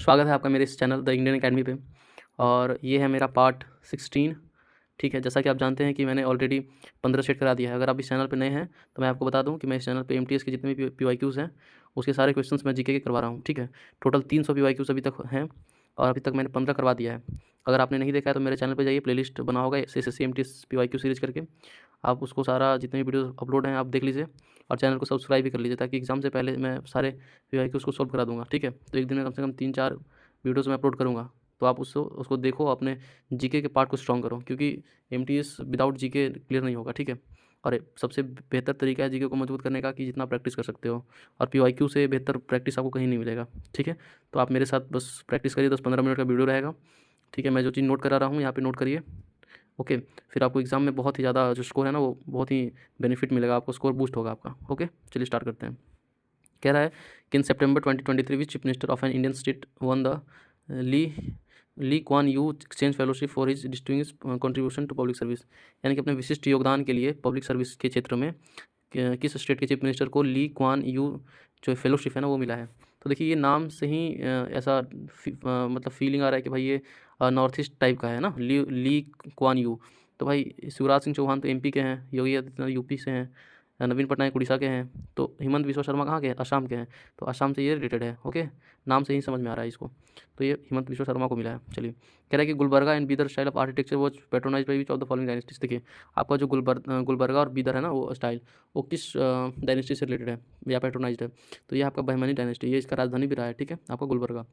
स्वागत है आपका मेरे इस चैनल द इंडियन अकेडमी पे। और ये है मेरा पार्ट 16। ठीक है, जैसा कि आप जानते हैं कि मैंने ऑलरेडी 15 सेट करा दिया है। अगर आप इस चैनल पे नए हैं तो मैं आपको बता दूं कि मैं इस चैनल पे एमटीएस के जितने भी पीवाईक्यूज़ हैं उसके सारे क्वेश्चंस मैं जीके के करवा रहा हूँ। ठीक है, टोटल 300 पीवाईक्यूज़ अभी तक हैं और अभी तक मैंने 15 करवा दिया है। अगर आपने नहीं देखा है तो मेरे चैनल पर जाइए, प्लेलिस्ट बना होगा एसएससी एमटीएस पीवाईक्यू सीरीज़ करके, आप उसको सारा जितने भी वीडियो अपलोड हैं आप देख लीजिए और चैनल को सब्सक्राइब भी कर लीजिए ताकि एग्ज़ाम से पहले मैं सारे पीवाईक्यूज़ को सॉल्व करा दूँगा। ठीक है, तो एक दिन में कम से कम 3-4 वीडियोज़ मैं अपलोड करूँगा, तो आप उसको देखो, अपने जीके के पार्ट को स्ट्रॉन्ग करो, क्योंकि एमटीएस विदाउट जीके क्लियर नहीं होगा। ठीक है, और सबसे बेहतर तरीका है जीके को मजबूत करने का कि जितना प्रैक्टिस कर सकते हो, और पीवाईक्यू से बेहतर प्रैक्टिस आपको कहीं नहीं मिलेगा। ठीक है, तो आप मेरे साथ बस प्रैक्टिस करिए, 10-15 मिनट का वीडियो रहेगा। ठीक है, मैं जो चीज़ नोट करा रहा हूँ यहाँ पे नोट करिए। ओके, फिर आपको एग्ज़ाम में बहुत ही ज़्यादा जो स्कोर है ना वो बहुत ही बेनिफिट मिलेगा आपको, स्कोर बूस्ट होगा आपका। ओके, चलिए स्टार्ट करते हैं। कह रहा है कि in September 2023 which chief minister of an Indian state won the Lee Lee Kuan Yew exchange fellowship for his distinguished contribution to public service, यानी कि अपने विशिष्ट योगदान के लिए पब्लिक सर्विस के क्षेत्र में किस स्टेट के चीफ मिनिस्टर को ली क्वान यू जो फेलोशिप है ना वो मिला है। तो देखिए, ये नाम से ही ऐसा मतलब फीलिंग आ रहा है कि भाई ये नॉर्थ ईस्ट टाइप का है ना, ली क्वान यू। तो भाई शिवराज सिंह चौहान तो एमपी के हैं, योगी आदित्यनाथ यूपी से हैं, नवीन पटनायक उड़ीसा के हैं, तो हेमंत बिश्वा शर्मा कहाँ के हैं? असम के हैं, तो असम से ये रिलेटेड है। ओके, नाम से ही समझ में आ रहा है इसको, तो ये हेमंत बिश्वा शर्मा को मिला है। चलिए, कह रहा है कि Gulbarga and Bidar style of architecture was patronise by which of the following dynasties. देखिए, आपका जो गुलबर्गा और बीदर है ना वो स्टाइल, वो किस डायनेस्टी से रिलेटेड है या पेट्रोनाइज्ड है? तो ये आपका बहमनी डायनेस्टी, ये इसका राजधानी भी रहा है। ठीक है, आपका गुलबर्गा।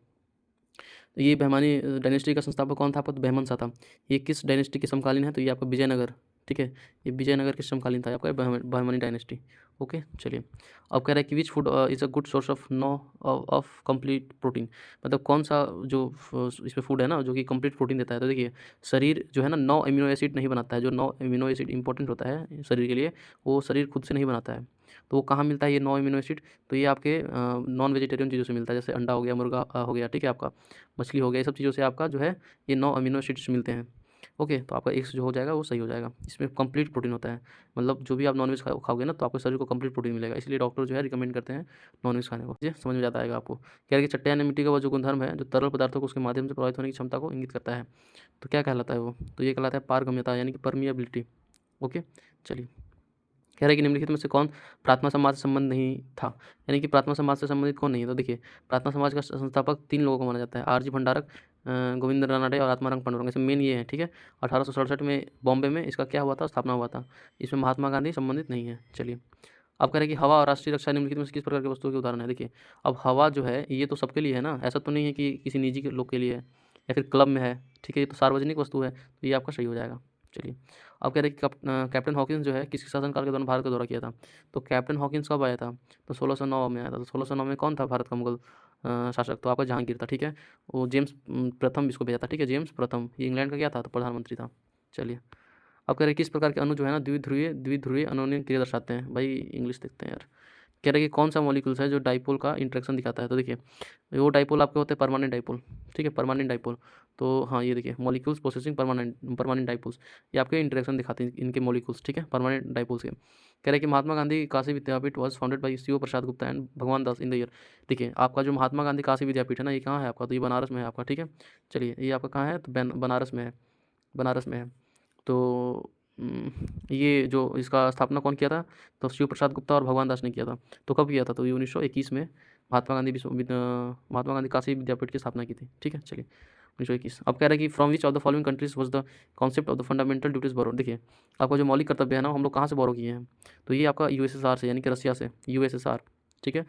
ये बहमानी डायनेस्टी का संस्थापक कौन था आपका? तो बहमन शाह था। ये किस डायनेस्टी के समकालीन है? तो ये आपका विजयनगर। ठीक है, ये विजयनगर के समकालीन था आपका बहमनी डायनेस्टी। ओके, चलिए, अब कह रहा है कि which food is a good source of no of complete protein, मतलब कौन सा जो इसमें फूड है ना जो कि कंप्लीट प्रोटीन देता है। तो देखिए, शरीर जो है ना 9 अमीनो एसिड नहीं बनाता है, जो 9 अमीनो एसिड इंपॉर्टेंट होता है शरीर के लिए, वो शरीर खुद से नहीं बनाता है। तो वो कहाँ मिलता है ये 9 अमीनो एसिड? तो ये आपके नॉन वेजिटेरियन चीज़ों से मिलता है, जैसे अंडा हो गया, मुर्गा हो गया, ठीक है, आपका मछली हो गया, ये सब चीज़ों से आपका जो है ये 9 अमीनो एसिड्स मिलते हैं। ओके, तो आपका एक्स जो हो जाएगा वो सही हो जाएगा। इसमें कंप्लीट प्रोटीन होता है, मतलब जो भी आप नॉनवेज खाओगे ना तो आपके शरीर को कंप्लीट प्रोटीन मिलेगा, इसलिए डॉक्टर जो है रिकमेंड करते हैं नॉनवेज खाने को। ये समझ में जाता आएगा आपको। कह रहे कि चट्टान मिट्टी का वो जो गुणधर्म है जो तरल पदार्थों को उसके माध्यम से प्रभावित होने की क्षमता को इंगित करता है, तो क्या कहलाता है वो? तो ये कहलाता है पारगम्यता, यानी कि परमिएबिलिटी। ओके, चलिए, कह रहा है कि निम्नलिखित में से कौन प्रार्थना समाज से संबंध नहीं था, यानी कि प्रार्थना समाज से संबंधित कौन नहीं है? तो देखिए, प्रार्थना समाज का संस्थापक 3 लोगों को माना जाता है, आरजी भंडारक, गोविंद रानडे और आत्माराम पांडुरंग। इसमें मेन ये है। ठीक है, 1867 में बॉम्बे में इसका क्या हुआ था? स्थापना हुआ था। इसमें महात्मा गांधी संबंधित नहीं है। चलिए, अब कह रहे हैं कि हवा और राष्ट्रीय रक्षा निम्नलिखित में से किस प्रकार की वस्तुओं के उदाहरण है? देखिए, अब हवा जो है ये तो सबके लिए है ना, ऐसा तो नहीं है कि किसी निजी के लोग के लिए है या फिर क्लब में है। ठीक है, ये तो सार्वजनिक वस्तु है, तो ये आपका सही हो जाएगा। चलिए, अब कह रहे हैं कि कैप्टन हॉकिंस जो है किसके शासनकाल के दौरान भारत का दौरा किया था? तो कैप्टन हॉकिंस कब आया था? तो 1609 में आया था। तो 1609 में कौन था भारत का मुगल शासक? तो आपका जहांगीर था। ठीक है, वो जेम्स प्रथम इसको भेजा था। ठीक है, जेम्स प्रथम, ये इंग्लैंड का क्या था? तो प्रधानमंत्री था। चलिए, अब कह रहे हैं किस प्रकार के अणु जो है ना द्विध्रुवीय अनोनीय क्रिया दर्शाते हैं? भाई इंग्लिश देखते हैं यार। कह रहे हैं कि कौन सा मॉलिक्यूल्स है जो डाइपोल का इंटरेक्शन दिखाता है? तो देखिए, वो डाइपोल आपके होते हैं परमानेंट डाइपोल। ठीक है, परमानेंट डाइपोल। तो हाँ, ये देखिए, मॉलिक्यूल्स पोसेसिंग परमानेंट डाइपोल्स, ये आपके इंटरेक्शन दिखाते हैं इनके मॉलिक्यूल्स। ठीक है, परमानेंट डाइपोल्स के। कह रहे हैं कि Mahatma Gandhi Kashi Vidyapith was founded by Shiv Prasad Gupta and Bhagwan Das in the year. देखिए, आपका जो महात्मा गांधी काशी विद्यापीठ है ना, ये कहाँ है आपका? तो ये बनारस में है आपका। ठीक है, चलिए, ये आपका कहाँ है? तो बनारस में है, बनारस में है। तो ये जो इसका स्थापना कौन किया था? तो शिव प्रसाद गुप्ता और भगवान दास ने किया था। तो कब किया था? तो ये 1921 में महात्मा गांधी काशी विद्यापीठ की स्थापना की थी। ठीक है, चलिए, 1921। अब कह रहा है कि from which of the following countries was the concept of the fundamental duties borrow. देखिए, आपका जो मौलिक कर्तव्य है ना हम लोग कहाँ से बोरो किए हैं? तो ये आपका यूएसएसआर से, यानी कि रसिया से, यूएसएसआर। ठीक है,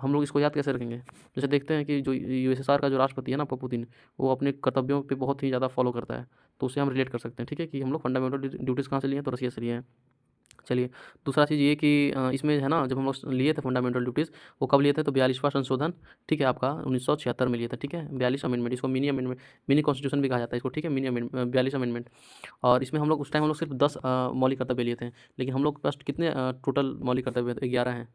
हम लोग इसको याद कैसे रखेंगे? जैसे देखते हैं कि जो यूएसएसआर का जो राष्ट्रपति है ना पुतिन, वो अपने कर्तव्यों पे बहुत ही ज़्यादा फॉलो करता है, तो उसे हम रिलेट कर सकते हैं। ठीक है, कि हम लोग फंडामेंटल ड्यूटीज़ कहाँ से लिए हैं? तो रसिया से लिए हैं। चलिए, दूसरा चीज़ ये कि इसमें है ना जब हम लोग लिए थे फंडामेंटल ड्यूटीज़, वो कब लिए थे? तो 42वां संशोधन। ठीक है, आपका 1976 में लिए थे। ठीक है, 42 अमेंडमेंट, इसको मिनी अमेंडमेंट, मिनी कॉन्स्टिट्यूशन भी कहा जाता है इसको। ठीक है, मिनी अमेंडमेंट, 42 अमेंडमेंट। और इसमें हम लोग उस टाइम हम लोग सिर्फ 10 मौलिक कर्तव्य लिए थे, लेकिन हम लोग के पास कितने टोटल मौलिक कर्तव्य थे? 11 हैं,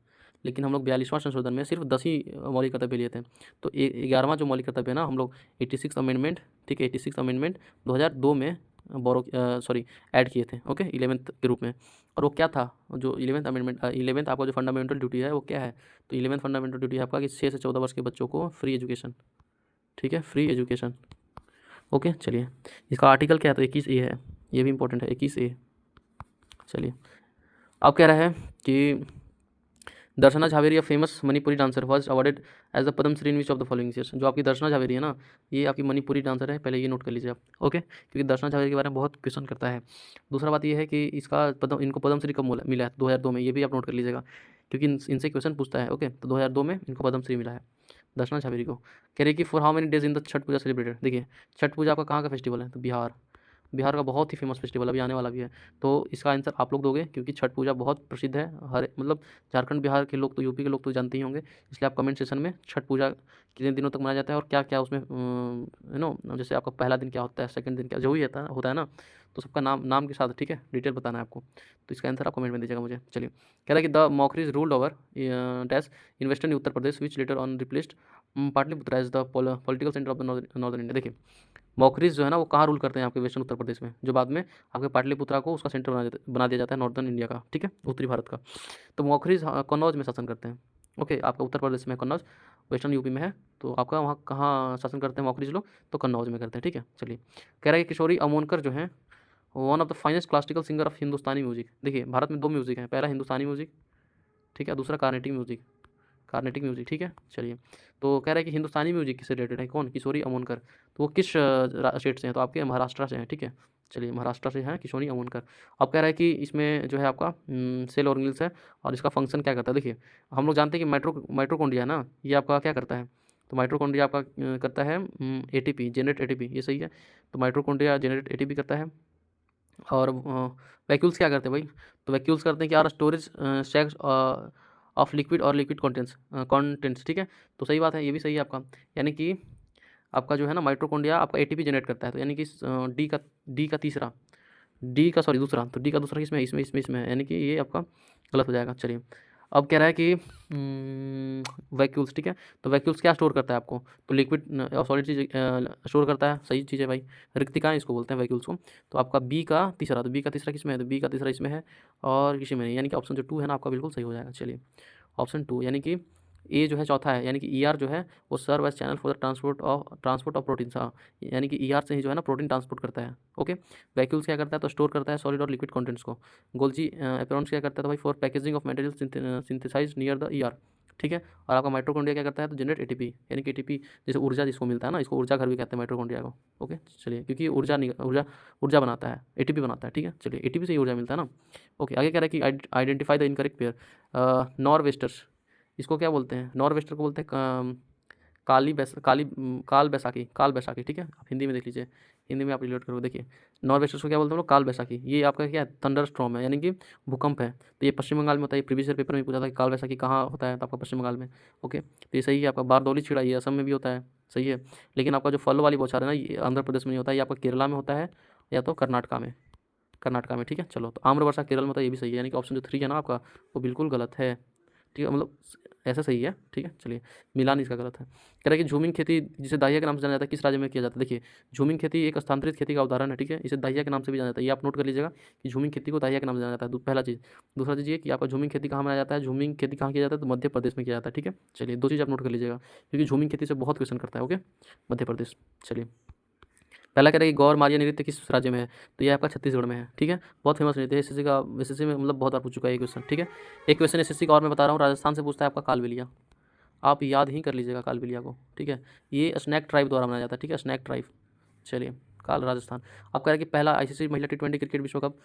लेकिन हम लोग 42वां संशोधन में सिर्फ 10 ही मौलिक कर्तव्य लिए थे। तो 11वां जो मौलिक कर्तव्य है ना हम लोग 86 अमेंडमेंट, ठीक है, 86 अमेंडमेंट 2002 में ऐड किए थे। ओके, 11th के रूप में। और वो क्या था? जो 11th अमेंडमेंट, 11th आपका जो फंडामेंटल ड्यूटी है वो क्या है? तो 11th फंडामेंटल ड्यूटी है आपका कि 6 से 14 वर्ष के बच्चों को फ्री एजुकेशन। ठीक है, फ्री एजुकेशन। ओके, चलिए इसका आर्टिकल क्या है, तो 21A है, ये भी इंपॉर्टेंट है, 21A। चलिए अब कह रहा है कि Darshana Jhaveri a famous Manipuri dancer was awarded as the Padma Shri in which of the following years. जो आपकी दर्शना झावेरी है ना, ये आपकी मणिपुरी डांसर है, पहले ये नोट कर लीजिए आप। ओके, क्योंकि दर्शना झावेरी के बारे में बहुत क्वेश्चन करता है। दूसरा बात ये है कि इनको पद्मश्री कब मिला है, 2002 में, ये भी आप नोट कर लीजिएगा, क्योंकि इनसे क्वेश्चन पूछता है। ओके, तो 2002 में इनको पद्मश्री मिला है दर्शना झावेरी को। कह रही कि for how many days in the Chhath Puja celebrated. देखिए छठ पूजा आपका कहाँ का फेस्टिवल है, तो बिहार का बहुत ही फेमस फेस्टिवल अभी आने वाला भी है। तो इसका आंसर आप लोग दोगे, क्योंकि छठ पूजा बहुत प्रसिद्ध है, हर मतलब झारखंड बिहार के लोग तो, यूपी के लोग तो जानते ही होंगे। इसलिए आप कमेंट सेशन में छठ पूजा कितने दिनों तक मनाया जाता है और क्या क्या उसमें जैसे आपका पहला दिन क्या होता है, सेकंड दिन क्या जो भी होता है ना, तो सबका नाम के साथ, ठीक है, डिटेल बताना है आपको। तो इसका आंसर आप कमेंट में दीजिएगा मुझे। चलिए कह रहा है कि the Maukharis ruled over dash in western Uttar Pradesh which later on replaced Pataliputra as the political centre of the northern India. देखिए मॉकरीज जो है ना, वो कहाँ रूल करते हैं, आपके वेस्टर्न उत्तर प्रदेश में, जो बाद में आपके पाटलिपुत्रा को उसका सेंटर बना दिया जाता है नॉर्दर्न इंडिया का, ठीक है, उत्तरी भारत का। तो मॉकरीज कन्नौज में शासन करते हैं। ओके, आपका उत्तर प्रदेश में कन्नौज, वेस्टर्न यूपी में है, तो आपका वहाँ कहाँ शासन करते हैं मॉकरीज लोग, तो कन्नौज में करते हैं, ठीक है। चलिए कह रहा है कि किशोरी अमोनकर जो है one of the finest classical singer of Hindustani music. देखिए भारत में 2 म्यूजिक हैं, पहला हिंदुस्तानी म्यूजिक, ठीक है, दूसरा कार्नेटिक म्यूजिक, ठीक है। चलिए तो कह रहा है कि हिंदुस्तानी म्यूजिक किससे रिलेटेड है, कौन, किशोरी अमोनकर, तो वो किस स्टेट से हैं, तो आपके महाराष्ट्र से हैं, ठीक है। चलिए महाराष्ट्र से हैं किशोरी अमोनकर। अब कह रहा है कि इसमें जो है आपका सेल ऑर्गेनेल्स है, और इसका फंक्शन क्या करता है। देखिए हम लोग जानते हैं कि माइटोकॉन्ड्रिया है ना, ये आपका क्या करता है, तो माइटोकॉन्ड्रिया आपका करता है ATP, जनरेट ATP, ये सही है। तो माइटोकॉन्ड्रिया जनरेट ATP करता है। और वैक्यूल्स क्या करते हैं भाई, तो वैक्यूल्स करते हैं कि are storage stacks of liquid और लिक्विड कंटेंट्स, ठीक है। तो सही बात है, ये भी सही है आपका, यानी कि आपका जो है ना माइटोकॉन्ड्रिया आपका ATP जनरेट करता है, तो यानी कि दूसरा, तो डी का दूसरा किसमें है, इसमें है, यानी कि ये आपका गलत हो जाएगा। चलिए अब कह रहा है कि वैक्यूल्स, ठीक है, तो वैक्यूल्स क्या स्टोर करता है आपको, तो लिक्विड सॉलिड चीज़ स्टोर करता है, सही चीज़ है भाई, रिक्तिकाएँ इसको बोलते हैं वैक्यूल्स को। तो आपका बी का तीसरा किसमें है, तो बी का तीसरा इसमें है और किसी में नहीं, यानी कि ऑप्शन जो 2 है ना आपका बिल्कुल सही हो जाएगा। चलिए ऑप्शन 2, यानी कि ए जो है चौथा है, यानी कि ER जो है वो serve as channel for the transport of protein, हाँ, यानी कि ER से ही जो है ना प्रोटीन ट्रांसपोर्ट करता है। ओके, वैक्यूल्स क्या करता है, तो स्टोर करता है सॉलिड और लिक्विड कंटेंट्स को। गोल्जी एपेरॉन्स क्या करता है, तो भाई for packaging of material synthesise near the ER, ठीक है। और आपका माइटोकॉन्ड्रिया क्या करता है, तो जनरेट ATP, यानी कि ATP जैसे ऊर्जा जिसको मिलता है ना, इसको ऊर्जा घर भी कहते हैं माइटोकॉन्ड्रिया को। ओके, चलिए क्योंकि ऊर्जा बनाता है, ATP बनाता है, ठीक है। चलिए ATP से ही ऊर्जा मिलता है ना। ओके, आगे कह रहा है कि आइडेंटिफाई द इनकरेक्ट पेयर नॉर्वेस्टर्स, इसको क्या बोलते हैं, नॉर्वेस्टर को बोलते हैं काल बैसाखी, ठीक है। आप हिंदी में देख लीजिए, हिंदी में आप रिलेट करोगे। देखिए नॉर्वेस्टर्स को क्या बोलते हैं लोग, काल बैसाखी, ये आपका क्या है, थंडर स्टॉर्म है, यानी कि भूकंप है। तो ये पश्चिम बंगाल में होता है, प्रीवियस ईयर पेपर में पूछा था कि काल बैसाखी कहाँ होता है, तो आपका पश्चिम बंगाल में। ओके, तो ये सही है आपका। बारदौली छिड़ा ये असम में भी होता है, सही है। लेकिन आपका जो फल वाली बौछार है ना, ये आंध्र प्रदेश में नहीं होता है, ये आपका केरला में होता है या तो कर्नाटका में, ठीक है। चलो तो आम्र वर्षा केरल में होता है, ये भी सही है, यानी कि ऑप्शन जो 3 है ना आपका, वो बिल्कुल गलत है, ठीक है, मतलब ऐसा सही है, ठीक है। चलिए मिलान इसका गलत है। कह रहा है कि झूमिंग खेती जिसे दाहिया के नाम से जाना जाता है, किस राज्य में किया जाता है। देखिए झूमिंग खेती एक स्थानांतरित खेती का उदाहरण है, ठीक है, इसे दाहिया के नाम से भी जाना जाता है, ये आप नोट कर लीजिएगा कि झूमिंग खेती को दाहिया के नाम से जाना जाता है, पहला चीज़। दूसरा चीज़ ये कि आपका झूमिंग खेती कहाँ मनाया जाता है, झूमिंग खेती कहाँ किया जाता है, तो मध्य प्रदेश में किया जाता है, ठीक है। चलिए 2 चीज़ आप नोट कर लीजिएगा, क्योंकि झूमिंग खेती से बहुत क्वेश्चन करता है। ओके, मध्य प्रदेश। चलिए पहला कह रहा है कि गौर मारिया नृत्य किस राज्य में है, तो ये आपका छत्तीसगढ़ में है, ठीक है। बहुत फेमस नृत्य है, SSC में मतलब बहुत बार पूछ चुका है ये क्वेश्चन, ठीक है। एक क्वेश्चन SSC का और मैं बता रहा हूँ, राजस्थान से पूछता है आपका कालबेलिया, आप याद ही कर लीजिएगा कालबेलिया को, ठीक है। ये स्नैक ट्राइब द्वारा मनाया जाता है, ठीक है, स्नैक ट्राइब। चलिए राजस्थान। अब कह रहा है कि पहला ICC महिला T20 क्रिकेट विश्व कप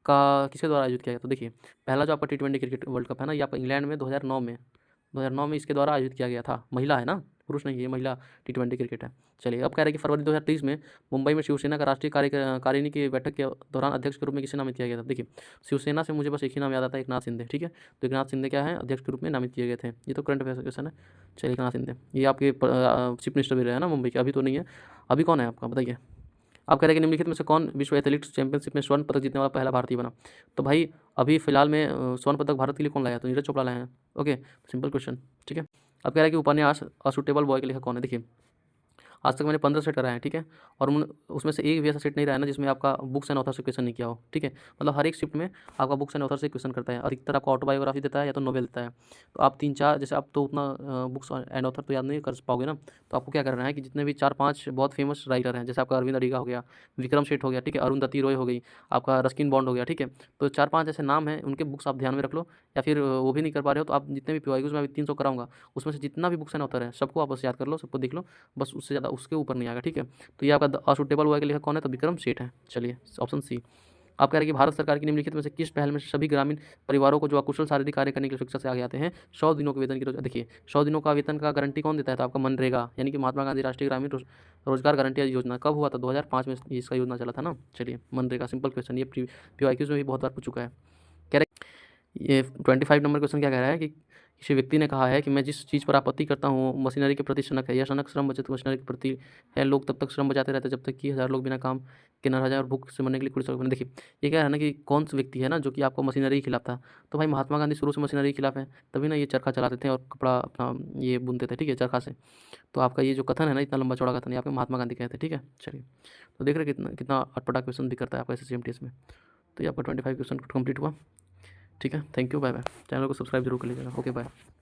का किसके द्वारा आयोजित किया गया, तो देखिए पहला जो आपका T20 क्रिकेट वर्ल्ड कप है ना, ये आपका इंग्लैंड में 2009 में इसके द्वारा आयोजित किया गया था। महिला है ना, पुरुष नहीं, ये महिला T20 क्रिकेट है। चलिए अब कह रहे हैं कि फरवरी 2023 में मुंबई में शिवसेना का राष्ट्रीय कार्यकारिणी की बैठक के दौरान अध्यक्ष के रूप में किसे नामित किया गया था। देखिए शिवसेना से मुझे बस एक ही नाम याद आता है, एकनाथ शिंदे, ठीक है। तो एकनाथ शिंदे क्या है, अध्यक्ष के रूप में नामित किए गए थे। ये तो करंट अफेयर्स क्वेश्चन है। चलिए एकनाथ शिंदे ये आपके चीफ मिनिस्टर भी रहे हैं ना मुंबई के, अभी तो नहीं है, अभी कौन है आपका बताइए। आप कह रहे हैं कि निम्नलिखित में से कौन विश्व एथलेटिक्स चैंपियनशिप में स्वर्ण पदक जीतने वाला पहला भारतीय बना, तो भाई अभी फिलहाल में स्वर्ण पदक भारत के लिए कौन लाया, तो नीरज चोपड़ा लाए हैं। ओके, सिंपल क्वेश्चन, ठीक है। अब कह रहा है कि उपन्यास अ सुटेबल बॉय के लेखक कौन है। देखिए आज तक मैंने 15 सेट कराए हैं, ठीक है। और उसमें से एक भी ऐसा सेट नहीं रहा है ना जिसमें आपका बुक्स एंड ऑथर से क्वेश्चन नहीं किया हो, ठीक है। मतलब हर एक शिफ्ट में आपका बुक्स एंड ऑथर से क्वेश्चन करता है। अधिकतर आपको ऑटोबायोग्राफी देता है या तो नोवेल देता है। तो आप 3-4, जैसे आप तो उतना बुक्स एंड ऑथर तो याद नहीं कर पाओगे ना, तो आपको क्या करना है कि जितने भी 4-5 बहुत फेमस राइटर हैं, जैसे आपका अरविंद अडिगा हो गया, विक्रम सेठ हो गया, ठीक है, अरुंधति रॉय हो गई, आपका रस्किन बॉन्ड हो गया, ठीक है। तो 4-5 ऐसे नाम हैं, उनके बुक्स आप ध्यान में रख लो। या फिर वो भी नहीं कर पा रहे हो तो आप जितने भी पीवाईक्यूज में अभी 300 कराऊंगा, उसमें से जितना भी बुक्स एंड ऑथर है सबको आप बस याद कर लो, सबको देख लो, बस उससे ज़्यादा उसके ऊपर नहीं आएगा, ठीक है। तो ये आपका असूटेबल हुआ के लिखा कौन है, तो विक्रम सेठ है। चलिए ऑप्शन सी। आप कह रहे हैं कि भारत सरकार की निम्नलिखित में से किस पहल में सभी ग्रामीण परिवारों को जो अकुशल शारीरिक कार्य करने के लिए शिक्षा से आगे आते हैं 100 दिनों के वेतन की देखिए 100 दिनों का वेतन का गारंटी कौन देता है, तो आपका मनरेगा, यानी कि महात्मा गांधी राष्ट्रीय ग्रामीण रोजगार गारंटी योजना कब हुआ था, 2005 में इसका योजना चला था ना। चलिए मनरेगा, सिंपल क्वेश्चन, ये पीवाईक्यूज में भी बहुत बार पूछ चुका है। कह रहे ये 25 नंबर क्वेश्चन क्या कह रहा है कि किसी व्यक्ति ने कहा है कि मैं जिस चीज़ पर आपत्ति करता हूँ मशीनरी के प्रति शनक है, यह शनक श्रम बचत मशीनरी के प्रति है। लोग तब तक श्रम बचाते रहते जब तक कि 1000 लोग बिना काम के न रह जाए और भूख से मरने के लिए कुछ बने। देखिए ये क्या है ना कि कौन सा व्यक्ति है ना जो कि आपको मशीनरी के खिलाफ था, तो भाई महात्मा गांधी शुरू से मशीनरी के खिलाफ है, तभी ना ये चरखा चलाते थे और कपड़ा अपना ये बुनते थे, ठीक है, चरखा से। तो आपका ये जो कथन है ना, इतना लंबा चौड़ा कथन, ये आपके महात्मा गांधी कहते हैं, ठीक है। चलिए तो देख रहे कितना कितना अटपटा क्वेश्चन भी करता है आपका SSC में। तो ये आपका 25 क्वेश्चन कंप्लीट हुआ, ठीक है। Thank you, bye bye. Channel को सब्सक्राइब जरूर कर लीजिएगा। Okay bye.